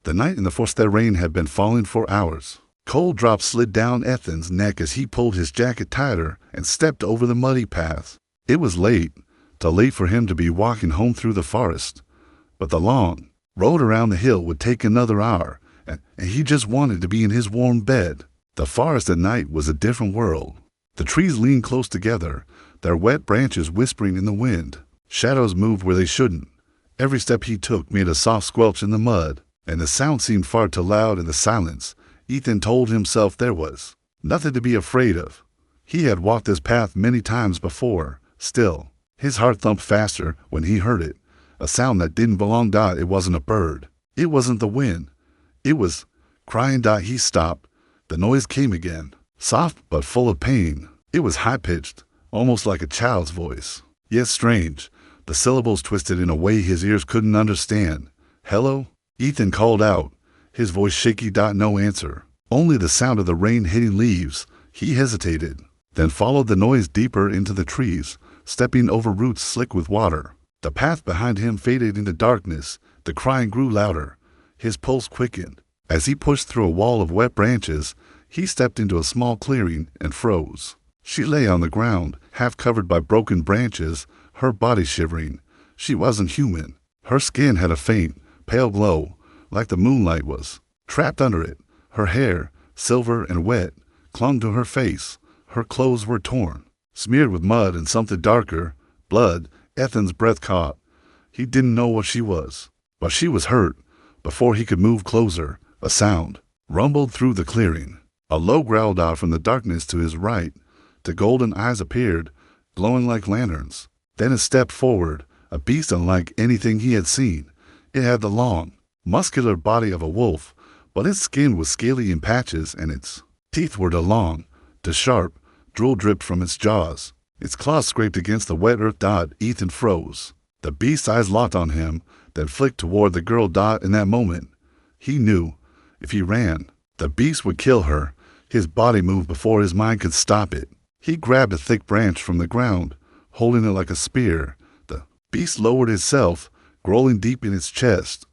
The night in the forest, the rain had been falling for hours. Cold drops slid down Ethan's neck as he pulled his jacket tighter and stepped over the muddy path. It was late, too late for him to be walking home through the forest. But the long road around the hill would take another hour, and he just wanted to be in his warm bed. The forest at night was a different world. The trees leaned close together, their wet branches whispering in the wind. Shadows moved where they shouldn't. Every step he took made a soft squelch in the mud, and the sound seemed far too loud in the silence. Ethan told himself there was nothing to be afraid of. He had walked this path many times before. Still, his heart thumped faster when he heard it. A sound that didn't belong. It wasn't a bird. It wasn't the wind. It was crying. He stopped. The noise came again, soft but full of pain. It was high-pitched, almost like a child's voice. Yet strange, the syllables twisted in a way his ears couldn't understand. "Hello?" Ethan called out, his voice shaky. No answer. Only the sound of the rain hitting leaves. He hesitated, then followed the noise deeper into the trees, stepping over roots slick with water. The path behind him faded into darkness. The crying grew louder. His pulse quickened. As he pushed through a wall of wet branches, he stepped into a small clearing and froze. She lay on the ground, half covered by broken branches, her body shivering. She wasn't human. Her skin had a faint, pale glow, like the moonlight was trapped under it. Her hair, silver and wet, clung to her face. Her clothes were torn, smeared with mud and something darker, blood. Ethan's breath caught. He didn't know what she was, but she was hurt. Before he could move closer, a sound rumbled through the clearing. A low growl out from the darkness to his right. The golden eyes appeared, glowing like lanterns. Then it stepped forward, a beast unlike anything he had seen. It had the long, muscular body of a wolf, but its skin was scaly in patches and its teeth were long, sharp. Drool dripped from its jaws. Its claws scraped against the wet earth. Ethan froze. The beast's eyes locked on him, then flicked toward the girl. In that moment, he knew if he ran, the beast would kill her. His body moved before his mind could stop it. He grabbed a thick branch from the ground, holding it like a spear. The beast lowered itself, growling deep in its chest.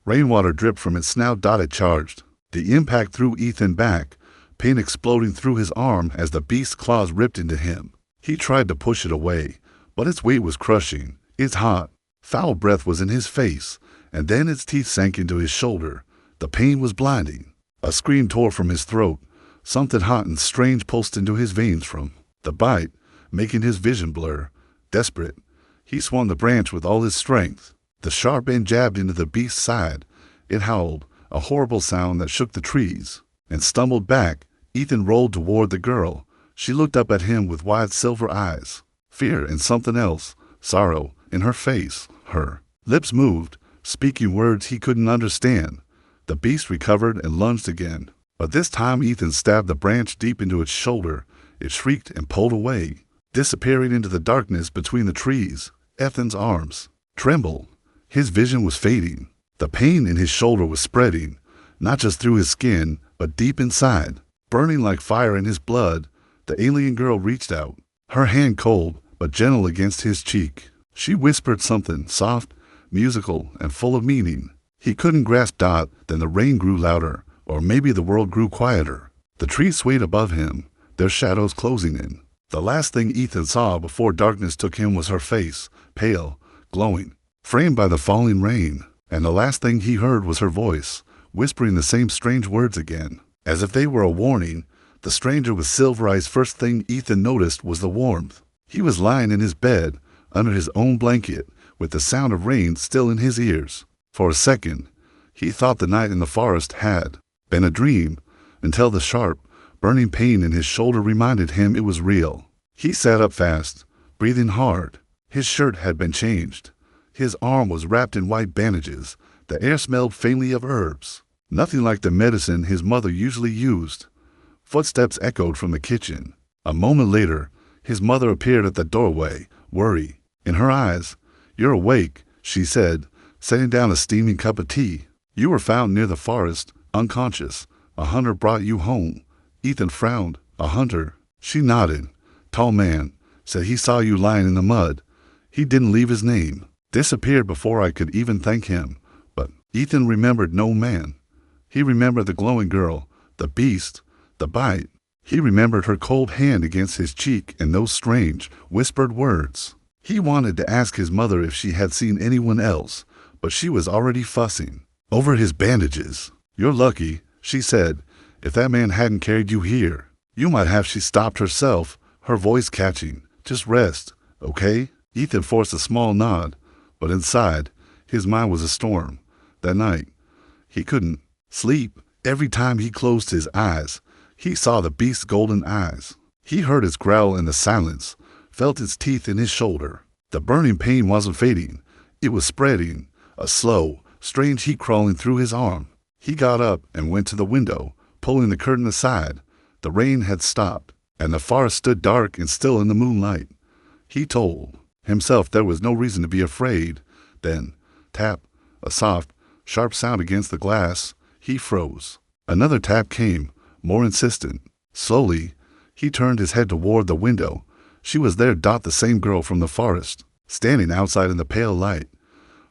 Rainwater dripped from its snout. It charged. The impact threw Ethan back, pain exploding through his arm as the beast's claws ripped into him. He tried to push it away, but its weight was crushing. Its hot, foul breath was in his face, and then its teeth sank into his shoulder. The pain was blinding. A scream tore from his throat. Something hot and strange pulsed into his veins from the bite, making his vision blur. Desperate, he swung the branch with all his strength. The sharp end jabbed into the beast's side. It howled, a horrible sound that shook the trees, and stumbled back. Ethan rolled toward the girl. She looked up at him with wide silver eyes, fear and something else, sorrow, in her face. Her lips moved, speaking words he couldn't understand. The beast recovered and lunged again, but this time Ethan stabbed the branch deep into its shoulder. It shrieked and pulled away, disappearing into the darkness between the trees. Ethan's arms trembled. His vision was fading. The pain in his shoulder was spreading, not just through his skin, but deep inside, burning like fire in his blood. The alien girl reached out, her hand cold but gentle against his cheek. She whispered something soft, musical, and full of meaning. He couldn't grasp. Then the rain grew louder, or maybe the world grew quieter. The trees swayed above him, their shadows closing in. The last thing Ethan saw before darkness took him was her face, pale, glowing, framed by the falling rain. And the last thing he heard was her voice, whispering the same strange words again, as if they were a warning. The stranger with silver eyes. First thing Ethan noticed was the warmth. He was lying in his bed, under his own blanket, with the sound of rain still in his ears. For a second, he thought the night in the forest had been a dream, until the sharp, burning pain in his shoulder reminded him it was real. He sat up fast, breathing hard. His shirt had been changed. His arm was wrapped in white bandages. The air smelled faintly of herbs, nothing like the medicine his mother usually used. Footsteps echoed from the kitchen. A moment later, his mother appeared at the doorway, worry in her eyes. "You're awake," she said, setting down a steaming cup of tea. "You were found near the forest, unconscious. A hunter brought you home." Ethan frowned. "A hunter?" She nodded. "Tall man. Said he saw you lying in the mud. He didn't leave his name. Disappeared before I could even thank him. But Ethan remembered no man. He remembered the glowing girl, the beast, the bite. He remembered her cold hand against his cheek and those strange, whispered words. He wanted to ask his mother if she had seen anyone else, but she was already fussing over his bandages. "You're lucky," she said. "If that man hadn't carried you here, you might have." She stopped herself, her voice catching. "Just rest, okay?" Ethan forced a small nod, but inside, his mind was a storm. That night, he couldn't sleep. Every time he closed his eyes, he saw the beast's golden eyes. He heard its growl in the silence, felt its teeth in his shoulder. The burning pain wasn't fading. It was spreading, a slow, strange heat crawling through his arm. He got up and went to the window, pulling the curtain aside. The rain had stopped, and the forest stood dark and still in the moonlight. He told himself there was no reason to be afraid. Then, tap, a soft, sharp sound against the glass. He froze. Another tap came, more insistent. Slowly, he turned his head toward the window. She was there, the same girl from the forest, standing outside in the pale light.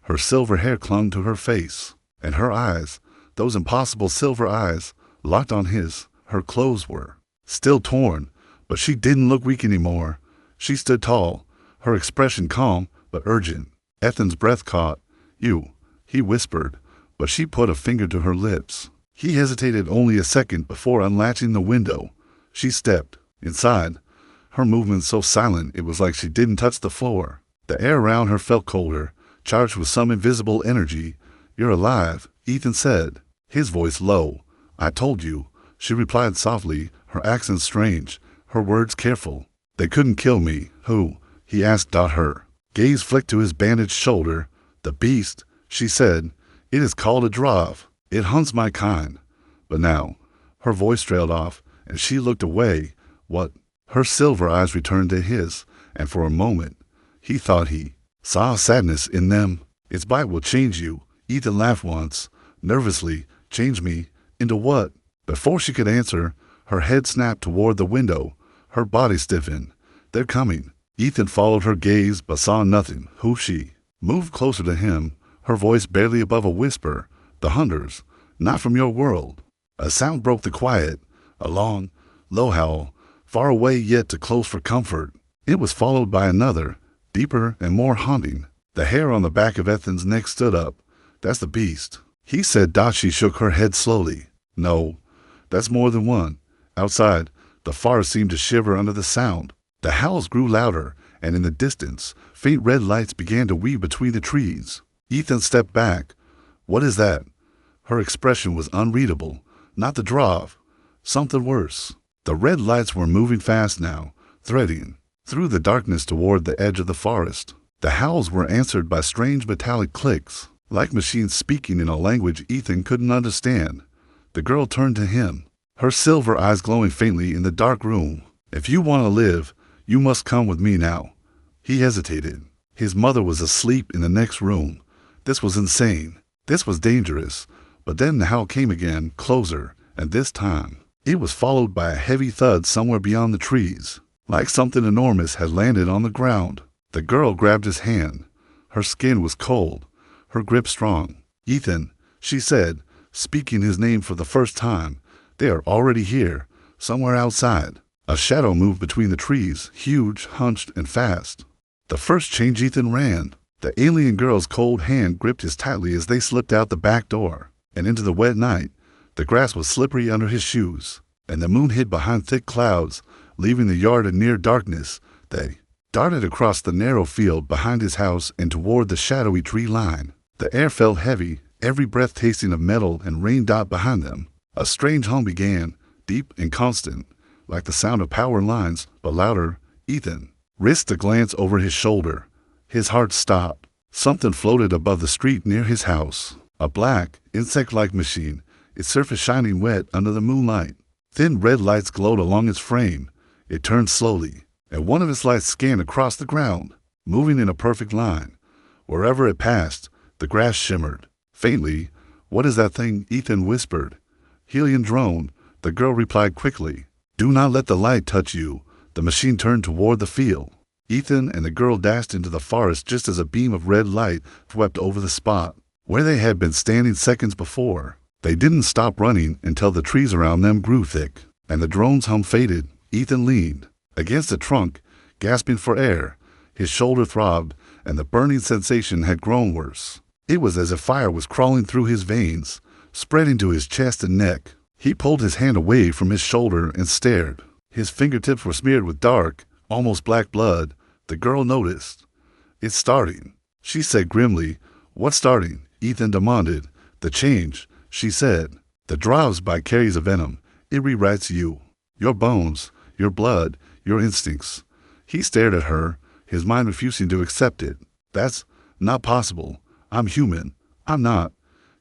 Her silver hair clung to her face, and her eyes, those impossible silver eyes, locked on his. Her clothes were still torn, but she didn't look weak anymore. She stood tall, her expression calm but urgent. Ethan's breath caught. "You," he whispered, but she put a finger to her lips. He hesitated only a second before unlatching the window. She stepped inside, her movements so silent it was like she didn't touch the floor. The air around her felt colder, charged with some invisible energy. "You're alive," Ethan said, his voice low. "I told you," she replied softly, her accent strange, her words careful. "They couldn't kill me." "Who?" he asked. Her gaze flicked to his bandaged shoulder. "The beast," she said. "It is called a drav. It hunts my kind." But now, her voice trailed off, and she looked away. "What?" Her silver eyes returned to his, and for a moment, he thought he saw sadness in them. "Its bite will change you," Ethan laughed once, nervously. "Change me? Into what?" Before she could answer, her head snapped toward the window. Her body stiffened. "They're coming." Ethan followed her gaze, but saw nothing. Who? She moved closer to him, her voice barely above a whisper. "The hunters, not from your world." A sound broke the quiet, a long, low howl, far away yet too close for comfort. It was followed by another, deeper and more haunting. The hair on the back of Ethan's neck stood up. "That's the beast," he said. She shook her head slowly. "No, that's more than one." Outside, the forest seemed to shiver under the sound. The howls grew louder, and in the distance, faint red lights began to weave between the trees. Ethan stepped back. "What is that?" Her expression was unreadable. Not the drav. Something worse. The red lights were moving fast now, threading through the darkness toward the edge of the forest. The howls were answered by strange metallic clicks, like machines speaking in a language Ethan couldn't understand. The girl turned to him, her silver eyes glowing faintly in the dark room. "If you want to live, you must come with me now." He hesitated. His mother was asleep in the next room. This was insane. This was dangerous. But then the howl came again, closer, and this time it was followed by a heavy thud somewhere beyond the trees, like something enormous had landed on the ground. The girl grabbed his hand. Her skin was cold, her grip strong. "Ethan," she said, speaking his name for the first time. "They are already here, somewhere outside." A shadow moved between the trees, huge, hunched, and fast. The first change, Ethan ran. The alien girl's cold hand gripped his tightly as they slipped out the back door and into the wet night. The grass was slippery under his shoes, and the moon hid behind thick clouds, leaving the yard in near darkness. They darted across the narrow field behind his house and toward the shadowy tree line. The air felt heavy, every breath tasting of metal and rain behind them. A strange hum began, deep and constant, like the sound of power lines, but louder. Ethan risked a glance over his shoulder. His heart stopped. Something floated above the street near his house. A black, insect-like machine, its surface shining wet under the moonlight. Thin red lights glowed along its frame. It turned slowly, and one of its lights scanned across the ground, moving in a perfect line. Wherever it passed, the grass shimmered. Faintly, "What is that thing?" Ethan whispered. "Helium drone," the girl replied quickly. "Do not let the light touch you." The machine turned toward the field. Ethan and the girl dashed into the forest just as a beam of red light swept over the spot. where they had been standing seconds before. They didn't stop running until the trees around them grew thick, and the drone's hum faded. Ethan leaned against the trunk, gasping for air. His shoulder throbbed, and the burning sensation had grown worse. It was as if fire was crawling through his veins, spreading to his chest and neck. He pulled his hand away from his shoulder and stared. His fingertips were smeared with dark, almost black blood. The girl noticed. "It's starting," she said grimly. "What's starting?" Ethan demanded. "The change," she said. "The drives by carries of venom. It rewrites you. Your bones, your blood, your instincts." He stared at her, his mind refusing to accept it. "That's not possible. I'm human. I'm not."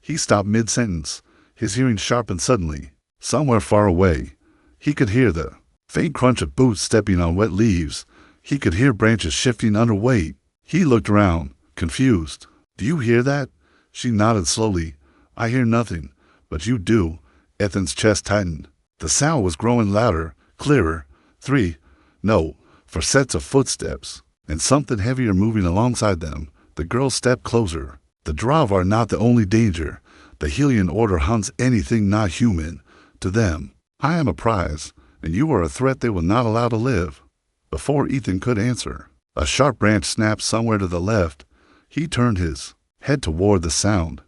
He stopped mid-sentence, his hearing sharpened suddenly. Somewhere far away, he could hear the faint crunch of boots stepping on wet leaves. He could hear branches shifting under weight. He looked around, confused. "Do you hear that?" She nodded slowly. "I hear nothing, but you do." Ethan's chest tightened. The sound was growing louder, clearer. 3, no, for sets of footsteps, and something heavier moving alongside them. The girl stepped closer. "The Drav are not the only danger. The Helian Order hunts anything not human. To them, I am a prize, and you are a threat they will not allow to live." Before Ethan could answer, a sharp branch snapped somewhere to the left. He turned his head toward the sound,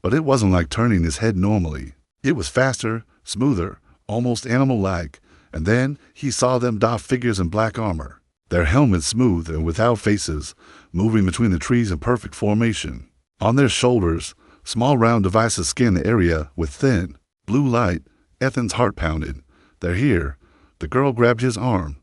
but it wasn't like turning his head normally. It was faster, smoother, almost animal-like, and then he saw them doff figures in black armor, their helmets smooth and without faces, moving between the trees in perfect formation. On their shoulders, small round devices scanned the area with thin, blue light. Ethan's heart pounded. "They're here." The girl grabbed his arm.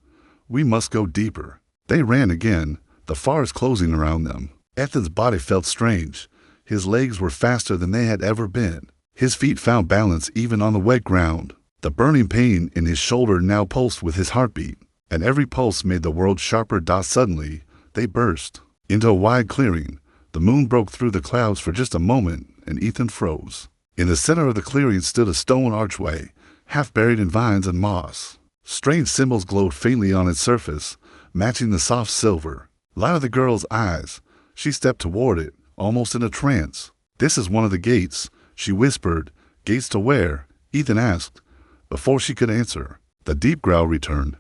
"We must go deeper." They ran again, the forest closing around them. Ethan's body felt strange. His legs were faster than they had ever been. His feet found balance even on the wet ground. The burning pain in his shoulder now pulsed with his heartbeat, and every pulse made the world sharper. Suddenly, they burst into a wide clearing. The moon broke through the clouds for just a moment, and Ethan froze. In the center of the clearing stood a stone archway, half buried in vines and moss. Strange symbols glowed faintly on its surface, matching the soft silver light of the girl's eyes. She stepped toward it, almost in a trance. "This is one of the gates," she whispered. "Gates to where?" Ethan asked. Before she could answer, the deep growl returned.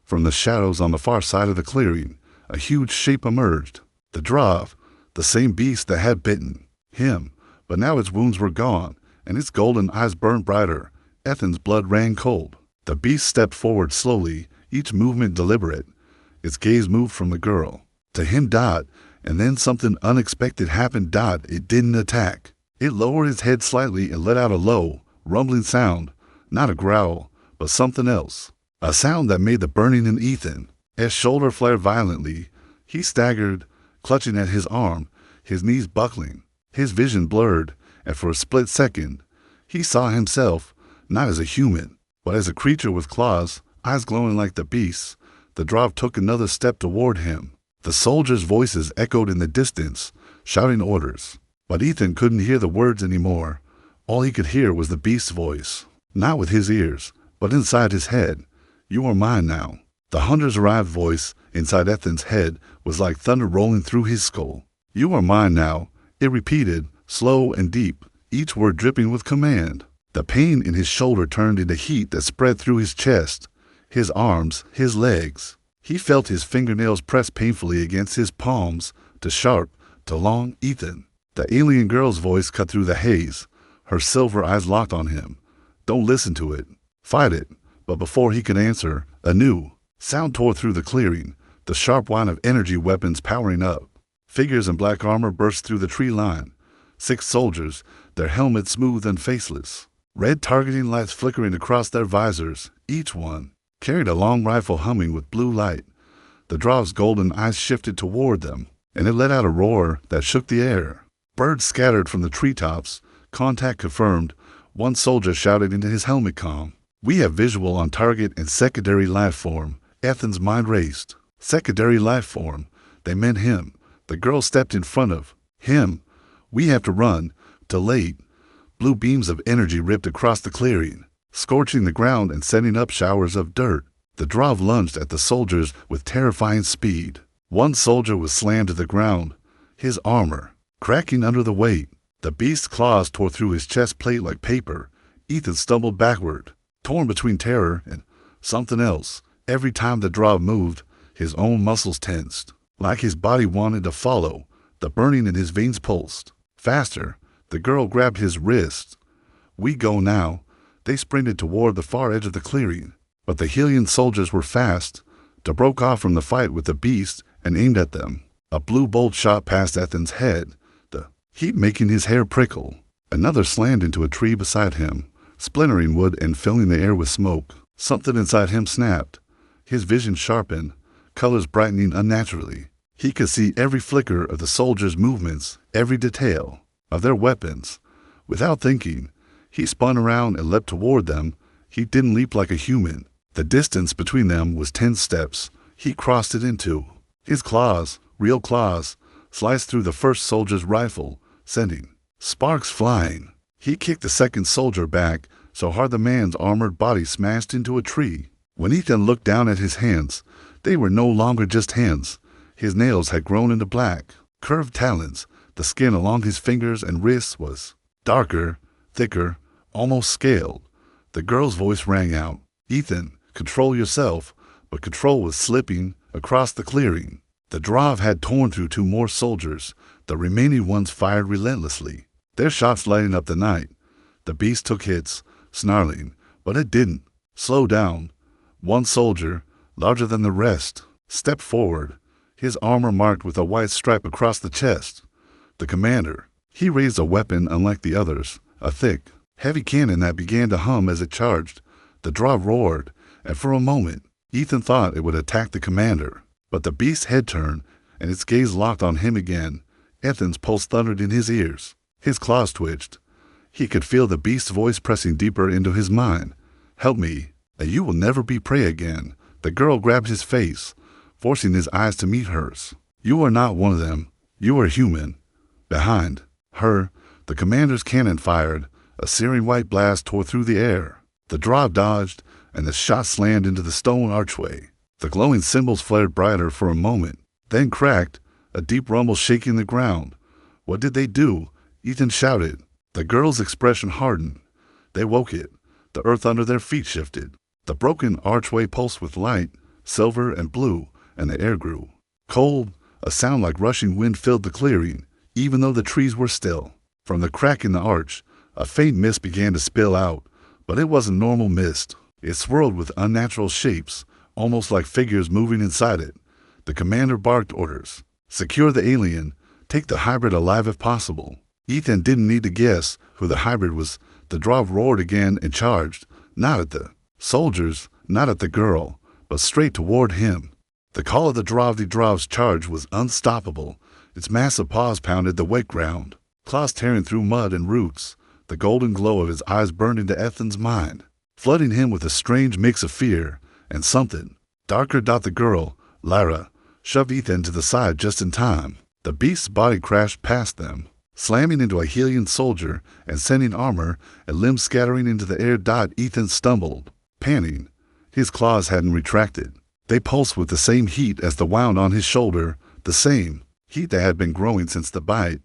From the shadows on the far side of the clearing, a huge shape emerged. The Drav, the same beast that had bitten him, but now its wounds were gone, and its golden eyes burned brighter. Ethan's blood ran cold. The beast stepped forward slowly, each movement deliberate. Its gaze moved from the girl to him. And then something unexpected happened. It didn't attack. It lowered its head slightly and let out a low, rumbling sound. Not a growl, but something else. A sound that made the burning in Ethan. His shoulder flared violently. He staggered, clutching at his arm, his knees buckling. His vision blurred, and for a split second, he saw himself, not as a human, but as a creature with claws, eyes glowing like the beast's. The Drav took another step toward him. The soldiers' voices echoed in the distance, shouting orders. But Ethan couldn't hear the words anymore. All he could hear was the beast's voice, not with his ears, but inside his head. "You are mine now." The hunter's arrived voice inside Ethan's head was like thunder rolling through his skull. "You are mine now," it repeated, slow and deep, each word dripping with command. The pain in his shoulder turned into heat that spread through his chest, his arms, his legs. He felt his fingernails press painfully against his palms, to sharp, to long. "Ethan." The alien girl's voice cut through the haze, her silver eyes locked on him. "Don't listen to it. Fight it." But before he could answer, a new sound tore through the clearing, the sharp whine of energy weapons powering up. Figures in black armor burst through the tree line. 6 soldiers, their helmets smooth and faceless, red targeting lights flickering across their visors. Each one carried a long rifle humming with blue light. The Drav's golden eyes shifted toward them, and it let out a roar that shook the air. Birds scattered from the treetops. Contact confirmed. One soldier shouted into his helmet comm. "We have visual on target and secondary life form." Ethan's mind raced. Secondary life form. They meant him. The girl stepped in front of him. "We have to run." Too late. Blue beams of energy ripped across the clearing, scorching the ground and sending up showers of dirt. The Drav lunged at the soldiers with terrifying speed. One soldier was slammed to the ground, his armor cracking under the weight. The beast's claws tore through his chest plate like paper. Ethan stumbled backward, torn between terror and something else. Every time the Drav moved, his own muscles tensed, like his body wanted to follow. The burning in his veins pulsed. Faster, the girl grabbed his wrist. "We go now." They sprinted toward the far edge of the clearing, but the Helian soldiers were fast. They broke off from the fight with the beast and aimed at them. A blue bolt shot past Ethan's head, the heat making his hair prickle. Another slammed into a tree beside him, splintering wood and filling the air with smoke. Something inside him snapped. His vision sharpened, colors brightening unnaturally. He could see every flicker of the soldiers' movements, every detail of their weapons. Without thinking, he spun around and leapt toward them. He didn't leap like a human. The distance between them was 10 steps. He crossed it into. His claws, real claws, sliced through the first soldier's rifle, sending sparks flying. He kicked the second soldier back so hard the man's armored body smashed into a tree. When Ethan looked down at his hands, they were no longer just hands. His nails had grown into black, curved talons. The skin along his fingers and wrists was darker, thicker, almost scaled. The girl's voice rang out. "Ethan, control yourself," but control was slipping across the clearing. The Drav had torn through 2 more soldiers. The remaining ones fired relentlessly, their shots lighting up the night. The beast took hits, snarling, but it didn't slow down. One soldier, larger than the rest, stepped forward, his armor marked with a white stripe across the chest. The commander. He raised a weapon unlike the others, a thick, heavy cannon that began to hum as it charged. The Drav roared, and for a moment, Ethan thought it would attack the commander. But the beast's head turned, and its gaze locked on him again. Ethan's pulse thundered in his ears. His claws twitched. He could feel the beast's voice pressing deeper into his mind. "Help me, and you will never be prey again." The girl grabbed his face, forcing his eyes to meet hers. "You are not one of them. You are human." Behind her, the commander's cannon fired. A searing white blast tore through the air. The Drav dodged, and the shot slammed into the stone archway. The glowing symbols flared brighter for a moment, then cracked, a deep rumble shaking the ground. "What did they do?" Ethan shouted. The girl's expression hardened. They woke it. The earth under their feet shifted. The broken archway pulsed with light, silver and blue, and the air grew cold. A sound like rushing wind filled the clearing, even though the trees were still. From the crack in the arch, a faint mist began to spill out, but it wasn't normal mist. It swirled with unnatural shapes, almost like figures moving inside it. The commander barked orders. "Secure the alien. Take the hybrid alive if possible." Ethan didn't need to guess who the hybrid was. The Drav roared again and charged, not at the soldiers, not at the girl, but straight toward him. The call of the Drav's charge was unstoppable. Its massive paws pounded the wet ground, claws tearing through mud and roots. The golden glow of his eyes burned into Ethan's mind, flooding him with a strange mix of fear and something darker. The girl, Lyra, shoved Ethan to the side just in time. The beast's body crashed past them, slamming into a Helian soldier and sending armor and limbs scattering into the air. Ethan stumbled, panting. His claws hadn't retracted. They pulsed with the same heat as the wound on his shoulder, the same heat that had been growing since the bite.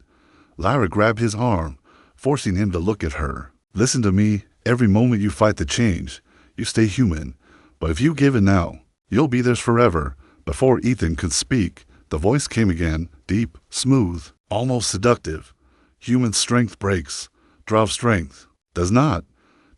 Lyra grabbed his arm, forcing him to look at her. "Listen to me. Every moment you fight the change, you stay human. But if you give in now, you'll be theirs forever." Before Ethan could speak, the voice came again, deep, smooth, almost seductive. "Human strength breaks. Drav strength does not."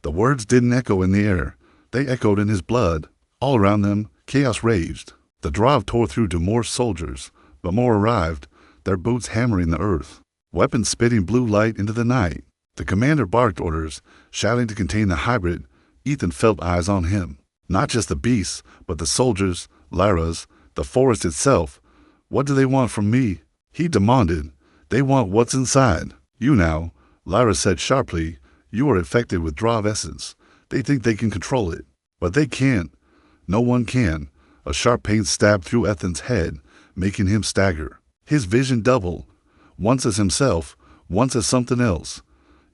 The words didn't echo in the air. They echoed in his blood. All around them, chaos raged. The Drav tore through to more soldiers, but more arrived, their boots hammering the earth, weapons spitting blue light into the night. The commander barked orders, shouting to contain the hybrid. Ethan felt eyes on him. Not just the beasts, but the soldiers, Lyra's, the forest itself. "What do they want from me?" he demanded. "They want what's inside. You now," Lyra said sharply. "You are infected with Drav essence. They think they can control it, but they can't. No one can." A sharp pain stabbed through Ethan's head, making him stagger. His vision doubled, once as himself, once as something else.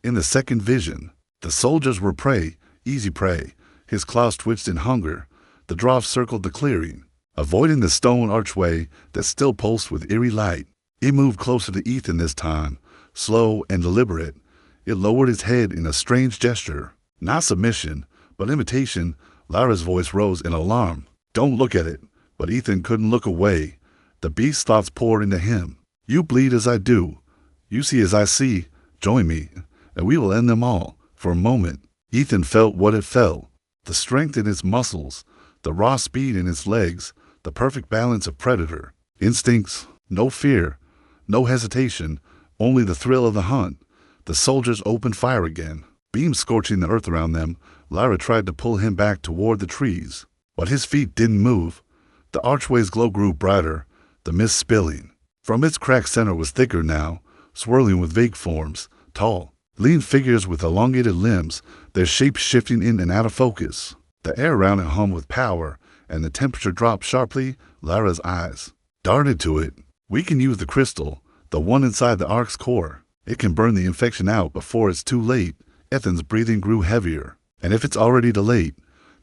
In the second vision, the soldiers were prey, easy prey. His claws twitched in hunger. The Drav circled the clearing, avoiding the stone archway that still pulsed with eerie light. It moved closer to Ethan this time, slow and deliberate. It lowered its head in a strange gesture. Not submission, but imitation. Lyra's voice rose in alarm. Don't look at it. But Ethan couldn't look away. The beast's thoughts poured into him. You bleed as I do. You see as I see. Join me, and we will end them all. For a moment, Ethan felt what it felt. The strength in its muscles, the raw speed in its legs, the perfect balance of predator. Instincts, no fear, no hesitation, only the thrill of the hunt. The soldiers opened fire again. Beams scorching the earth around them, Lyra tried to pull him back toward the trees. But his feet didn't move. The archway's glow grew brighter, the mist spilling. From its cracked center was thicker now, swirling with vague forms, tall, lean figures with elongated limbs, their shapes shifting in and out of focus. The air around it hummed with power, and the temperature dropped sharply. Lyra's eyes darted to it. We can use the crystal, the one inside the Ark's core. It can burn the infection out before it's too late. Ethan's breathing grew heavier. And if it's already too late,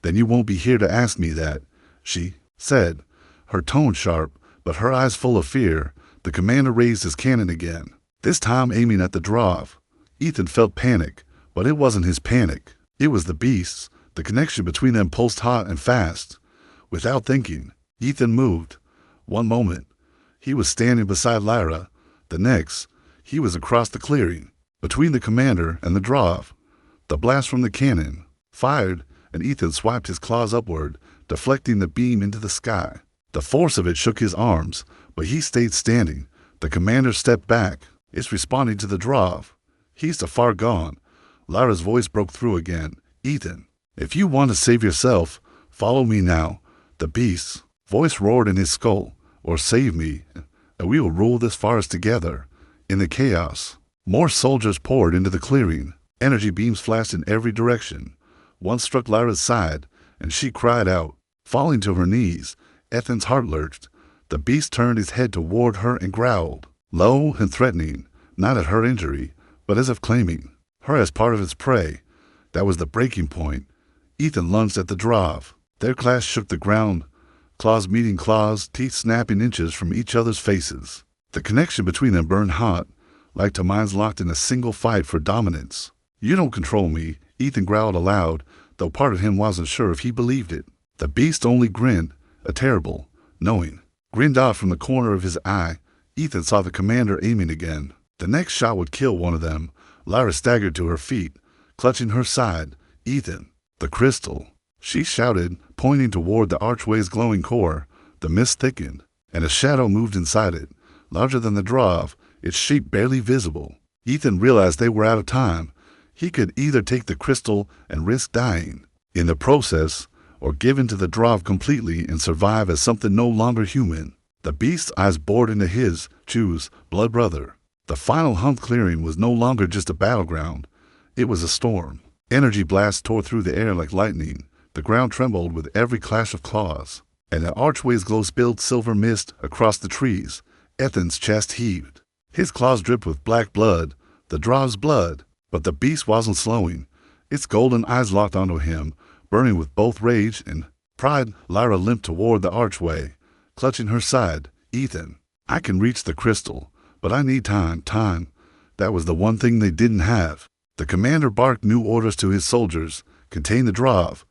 then you won't be here to ask me that, she said, her tone sharp, but her eyes full of fear. The commander raised his cannon again, this time aiming at the Drav. Ethan felt panic, but it wasn't his panic. It was the beast's. The connection between them pulsed hot and fast. Without thinking, Ethan moved. One moment, he was standing beside Lyra. The next, he was across the clearing, between the commander and the Drav. The blast from the cannon fired, and Ethan swiped his claws upward, deflecting the beam into the sky. The force of it shook his arms, but he stayed standing. The commander stepped back. It's responding to the Drav. He's too far gone. Lyra's voice broke through again. Ethan, if you want to save yourself, follow me now. The beast's voice roared in his skull. Or save me, and we will rule this forest together. In the chaos, more soldiers poured into the clearing. Energy beams flashed in every direction. One struck Lyra's side, and she cried out. Falling to her knees, Ethan's heart lurched. The beast turned his head toward her and growled, low and threatening, not at her injury, but as if claiming her as part of its prey. That was the breaking point. Ethan lunged at the Drav. Their clash shook the ground, claws meeting claws, teeth snapping inches from each other's faces. The connection between them burned hot, like two minds locked in a single fight for dominance. You don't control me, Ethan growled aloud, though part of him wasn't sure if he believed it. The beast only grinned, a terrible, knowing, grinned out from the corner of his eye. Ethan saw the commander aiming again. The next shot would kill one of them. Lyra staggered to her feet, clutching her side. Ethan, the crystal, she shouted, pointing toward the archway's glowing core. The mist thickened, and a shadow moved inside it, larger than the Drav, its shape barely visible. Ethan realized they were out of time. He could either take the crystal and risk dying in the process, or give in to the Drav completely and survive as something no longer human. The beast's eyes bored into his. Choose, blood brother. The final hunt clearing was no longer just a battleground. It was a storm. Energy blasts tore through the air like lightning. The ground trembled with every clash of claws, and the archway's glow spilled silver mist across the trees. Ethan's chest heaved. His claws dripped with black blood, the Drav's blood, but the beast wasn't slowing. Its golden eyes locked onto him, burning with both rage and pride. Lyra limped toward the archway, clutching her side. Ethan, I can reach the crystal, but I need time. That was the one thing they didn't have. The commander barked new orders to his soldiers. Contain the Drav.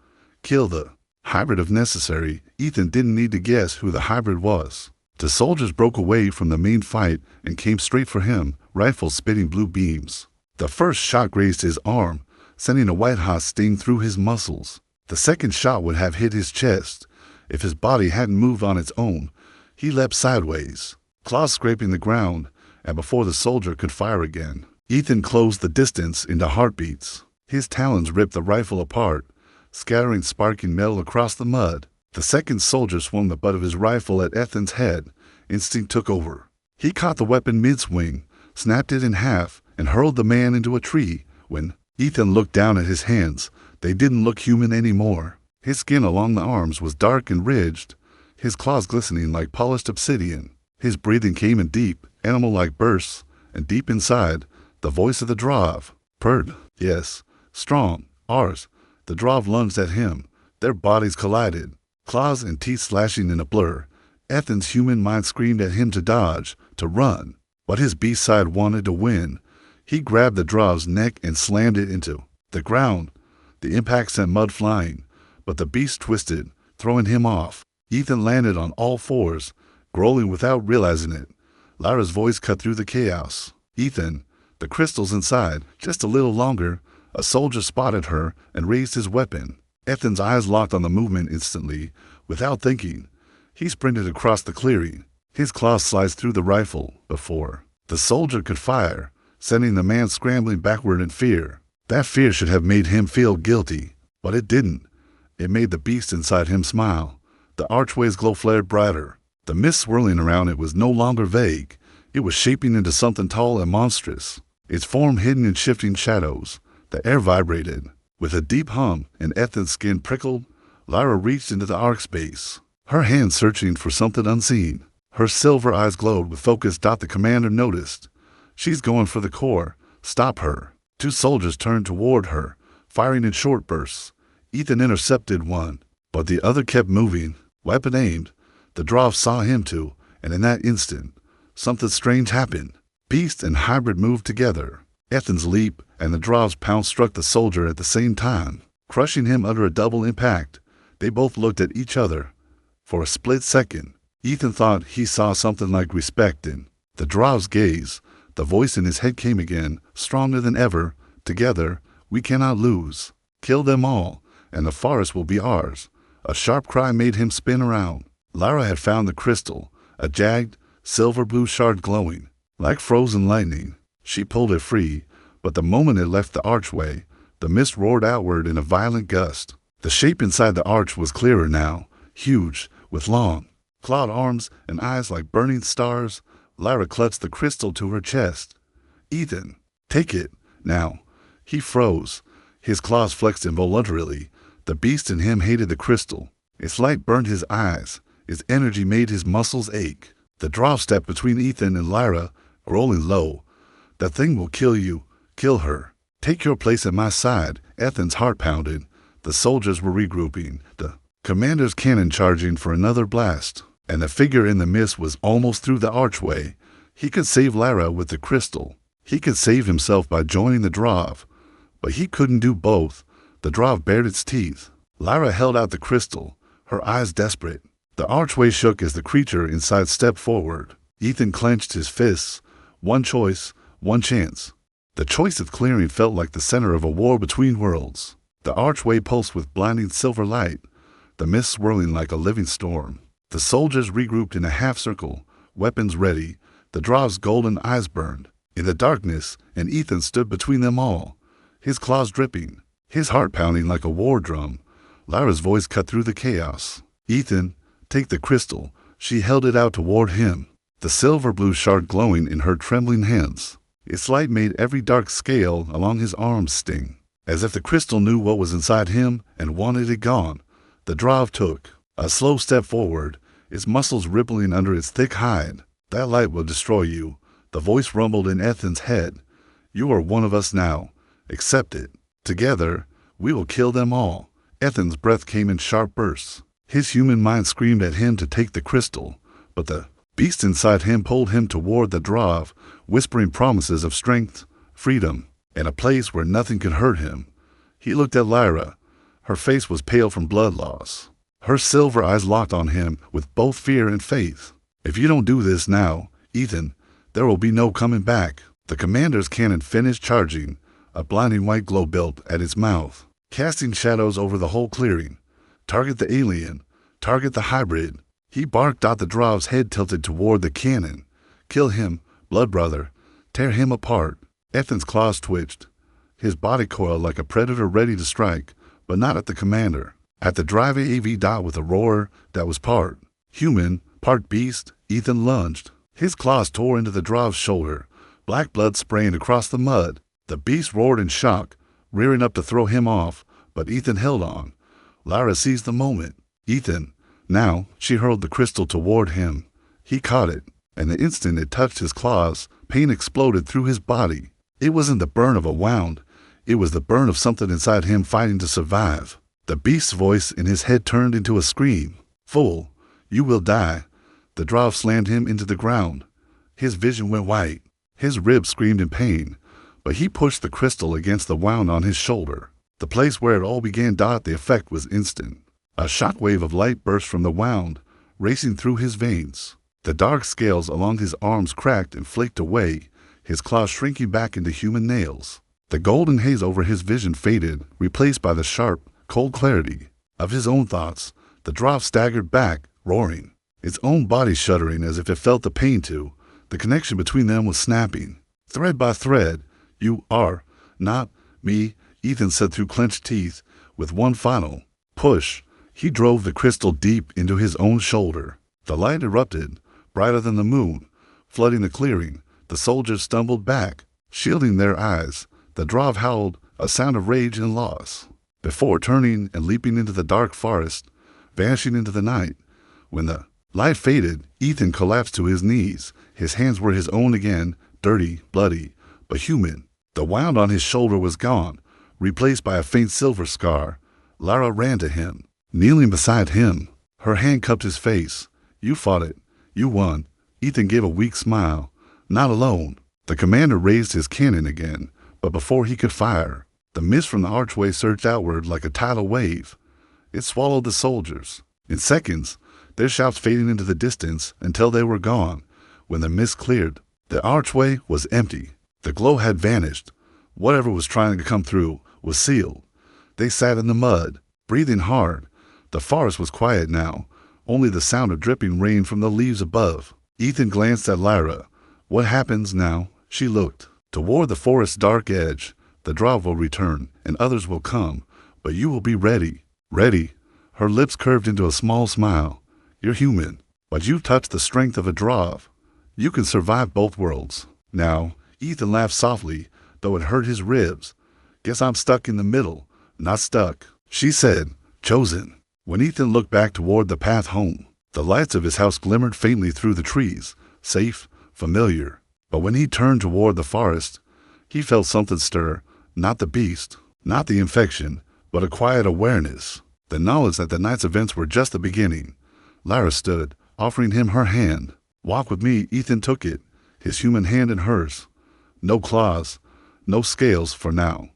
Kill the hybrid if necessary. Ethan didn't need to guess who the hybrid was. The soldiers broke away from the main fight and came straight for him, rifles spitting blue beams. The first shot grazed his arm, sending a white-hot sting through his muscles. The second shot would have hit his chest. If his body hadn't moved on its own, he leapt sideways, claws scraping the ground, and before the soldier could fire again, Ethan closed the distance into heartbeats. His talons ripped the rifle apart, scattering sparking metal across the mud. The second soldier swung the butt of his rifle at Ethan's head. Instinct took over. He caught the weapon mid-swing, snapped it in half, and hurled the man into a tree. When Ethan looked down at his hands, they didn't look human anymore. His skin along the arms was dark and ridged, his claws glistening like polished obsidian. His breathing came in deep, animal-like bursts, and deep inside, the voice of the Drav purred. Yes, strong, ours. The Drav lunged at him. Their bodies collided, claws and teeth slashing in a blur. Ethan's human mind screamed at him to dodge, to run. But his beast side wanted to win. He grabbed the draw's neck and slammed it into the ground. The impact sent mud flying, but the beast twisted, throwing him off. Ethan landed on all fours, growling without realizing it. Lyra's voice cut through the chaos. "Ethan, the crystal's inside. Just a little longer." A soldier spotted her and raised his weapon. Ethan's eyes locked on the movement instantly. Without thinking, he sprinted across the clearing. His claws sliced through the rifle before the soldier could fire, sending the man scrambling backward in fear. That fear should have made him feel guilty, but it didn't. It made the beast inside him smile. The archway's glow flared brighter. The mist swirling around it was no longer vague. It was shaping into something tall and monstrous, its form hidden in shifting shadows. The air vibrated. With a deep hum and Ethan's skin prickled, Lyra reached into the arc space, her hand searching for something unseen. Her silver eyes glowed with focus. The commander noticed. "She's going for the core. Stop her." Two soldiers turned toward her, firing in short bursts. Ethan intercepted one, but the other kept moving, weapon aimed. The Drav saw him too, and in that instant, something strange happened. Beast and hybrid moved together. Ethan's leap and the Drav's pounce struck the soldier at the same time, crushing him under a double impact. They both looked at each other. For a split second, Ethan thought he saw something like respect in the Drav's gaze. The voice in his head came again, stronger than ever. "Together, we cannot lose. Kill them all, and the forest will be ours." A sharp cry made him spin around. Lyra had found the crystal, a jagged, silver-blue shard glowing like frozen lightning. She pulled it free, but the moment it left the archway, the mist roared outward in a violent gust. The shape inside the arch was clearer now, huge, with long, clawed arms and eyes like burning stars. Lyra clutched the crystal to her chest. "Ethan, take it, now." He froze. His claws flexed involuntarily. The beast in him hated the crystal. Its light burned his eyes. Its energy made his muscles ache. The Drav stepped between Ethan and Lyra, rolling low. "That thing will kill you. Kill her. Take your place at my side." Ethan's heart pounded. The soldiers were regrouping, the commander's cannon charging for another blast, and the figure in the mist was almost through the archway. He could save Lyra with the crystal. He could save himself by joining the Drav, but he couldn't do both. The Drav bared its teeth. Lyra held out the crystal, her eyes desperate. The archway shook as the creature inside stepped forward. Ethan clenched his fists. One choice, one chance. The choice of clearing felt like the center of a war between worlds. The archway pulsed with blinding silver light, the mist swirling like a living storm. The soldiers regrouped in a half circle, weapons ready. The Drav's golden eyes burned in the darkness, and Ethan stood between them all, his claws dripping, his heart pounding like a war drum. Lyra's voice cut through the chaos. "Ethan, take the crystal." She held it out toward him, the silver-blue shard glowing in her trembling hands. Its light made every dark scale along his arms sting, as if the crystal knew what was inside him and wanted it gone. The Drav took a slow step forward, its muscles rippling under its thick hide. "That light will destroy you." The voice rumbled in Ethan's head. "You are one of us now. Accept it. Together, we will kill them all." Ethan's breath came in sharp bursts. His human mind screamed at him to take the crystal, but the beast inside him pulled him toward the Drav, whispering promises of strength, freedom, and a place where nothing could hurt him. He looked at Lyra. Her face was pale from blood loss. Her silver eyes locked on him with both fear and faith. "If you don't do this now, Ethan, there will be no coming back." The commander's cannon finished charging, a blinding white glow built at its mouth, casting shadows over the whole clearing. "Target the alien. Target the hybrid." He barked out. The Drav's head tilted toward the cannon. "Kill him, blood brother. Tear him apart." Ethan's claws twitched. His body coiled like a predator ready to strike, but not at the commander. At the driving AV with a roar that was part human, part beast, Ethan lunged. His claws tore into the Drav's shoulder, black blood spraying across the mud. The beast roared in shock, rearing up to throw him off, but Ethan held on. Lyra seized the moment. "Ethan, now." She hurled the crystal toward him. He caught it, and the instant it touched his claws, pain exploded through his body. It wasn't the burn of a wound. It was the burn of something inside him fighting to survive. The beast's voice in his head turned into a scream. "Fool, you will die." The Drav slammed him into the ground. His vision went white. His ribs screamed in pain, but he pushed the crystal against the wound on his shoulder. The place where it all began. The effect was instant. A shockwave of light burst from the wound, racing through his veins. The dark scales along his arms cracked and flaked away, his claws shrinking back into human nails. The golden haze over his vision faded, replaced by the sharp, cold clarity of his own thoughts. The dwarf staggered back, roaring, its own body shuddering as if it felt the pain too. The connection between them was snapping, thread by thread. "You are not me," Ethan said through clenched teeth. With one final push, he drove the crystal deep into his own shoulder. The light erupted, brighter than the moon, flooding the clearing. The soldiers stumbled back, shielding their eyes. The dwarf howled, a sound of rage and loss, before turning and leaping into the dark forest, vanishing into the night. When the light faded, Ethan collapsed to his knees. His hands were his own again, dirty, bloody, but human. The wound on his shoulder was gone, replaced by a faint silver scar. Lara ran to him, kneeling beside him. Her hand cupped his face. "You fought it. You won." Ethan gave a weak smile. "Not alone." The commander raised his cannon again, but before he could fire, the mist from the archway surged outward like a tidal wave. It swallowed the soldiers. In seconds, their shouts fading into the distance until they were gone. When the mist cleared, the archway was empty. The glow had vanished. Whatever was trying to come through was sealed. They sat in the mud, breathing hard. The forest was quiet now, only the sound of dripping rain from the leaves above. Ethan glanced at Lyra. "What happens now?" She looked toward the forest's dark edge. "The dwarf will return, and others will come, but you will be ready." "Ready?" Her lips curved into a small smile. "You're human, but you've touched the strength of a dwarf. You can survive both worlds." Now, Ethan laughed softly, though it hurt his ribs. "Guess I'm stuck in the middle." "Not stuck," she said, "chosen." When Ethan looked back toward the path home, the lights of his house glimmered faintly through the trees, safe, familiar. But when he turned toward the forest, he felt something stir, not the beast, not the infection, but a quiet awareness, the knowledge that the night's events were just the beginning. Lyra stood, offering him her hand. "Walk with me." Ethan took it, his human hand in hers. No claws, no scales for now.